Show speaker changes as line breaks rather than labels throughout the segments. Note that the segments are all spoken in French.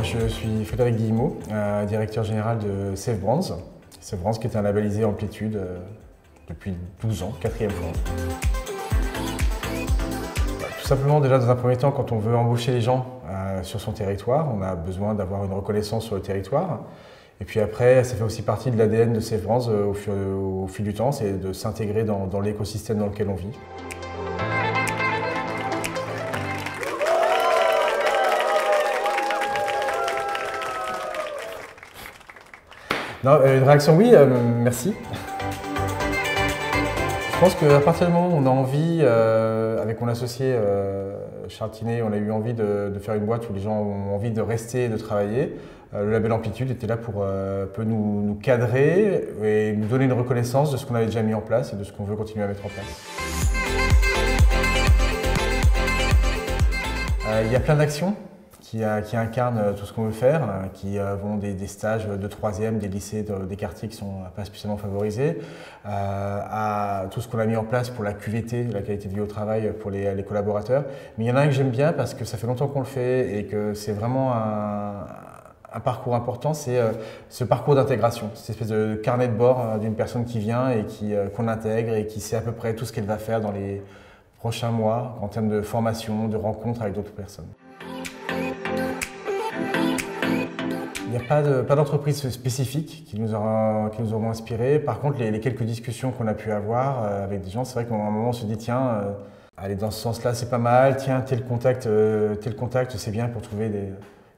je suis Frédéric Guillemot, directeur général de Safe Brands. Safe Brands qui est un labellisé Amplitude depuis 12 ans, 4e fois. Tout simplement, déjà dans un premier temps, quand on veut embaucher les gens sur son territoire, on a besoin d'avoir une reconnaissance sur le territoire. Et puis après, ça fait aussi partie de l'ADN de Safe Brands au fil du temps, c'est de s'intégrer dans l'écosystème dans lequel on vit. Non, une réaction oui, merci. Je pense qu'à partir du moment où on a envie, avec mon associé Charles Tinet, on a eu envie de faire une boîte où les gens ont envie de rester et de travailler. Le label Amplitude était là pour peut nous cadrer et nous donner une reconnaissance de ce qu'on avait déjà mis en place et de ce qu'on veut continuer à mettre en place. Il y a plein d'actions qui incarnent tout ce qu'on veut faire, qui vont des stages de 3e, des lycées, des quartiers qui ne sont pas spécialement favorisés, à tout ce qu'on a mis en place pour la QVT, la qualité de vie au travail pour les collaborateurs. Mais il y en a un que j'aime bien parce que ça fait longtemps qu'on le fait et que c'est vraiment un parcours important, c'est ce parcours d'intégration, cette espèce de carnet de bord d'une personne qui vient et qu'on intègre et qui sait à peu près tout ce qu'elle va faire dans les prochains mois en termes de formation, de rencontres avec d'autres personnes. Il n'y a pas d'entreprise spécifique qui nous auront inspiré. Par contre, les quelques discussions qu'on a pu avoir avec des gens, c'est vrai qu'à un moment on se dit tiens, aller dans ce sens-là c'est pas mal, tiens tel contact c'est bien pour trouver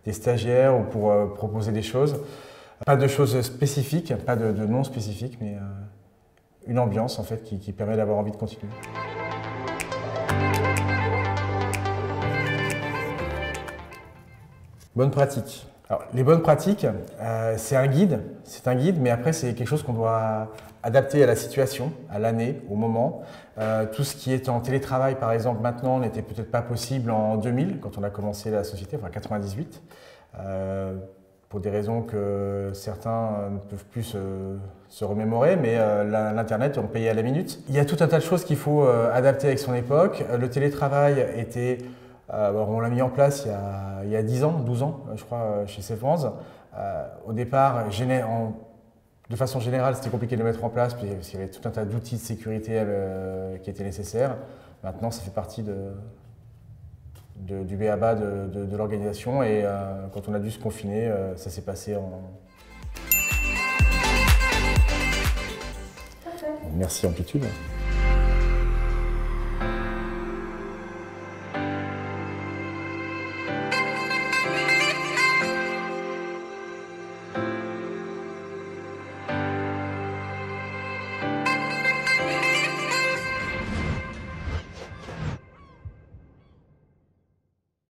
des stagiaires ou pour proposer des choses. Pas de choses spécifiques, pas de nom spécifique, mais une ambiance en fait qui permet d'avoir envie de continuer. Bonne pratique. Alors, les bonnes pratiques, c'est un guide, mais après c'est quelque chose qu'on doit adapter à la situation, à l'année, au moment. Tout ce qui est en télétravail, par exemple, maintenant, n'était peut-être pas possible en 2000, quand on a commencé la société, enfin 98, pour des raisons que certains ne peuvent plus se remémorer, mais l'Internet, on payait à la minute. Il y a tout un tas de choses qu'il faut adapter avec son époque. Le télétravail était... on l'a mis en place il y a 10 ans, 12 ans, je crois, chez Safe Brands. Au départ, de façon générale, c'était compliqué de le mettre en place parce qu'il y avait tout un tas d'outils de sécurité qui étaient nécessaires. Maintenant, ça fait partie du b.a.-ba de l'organisation et quand on a dû se confiner, ça s'est passé en... Merci Amplitude.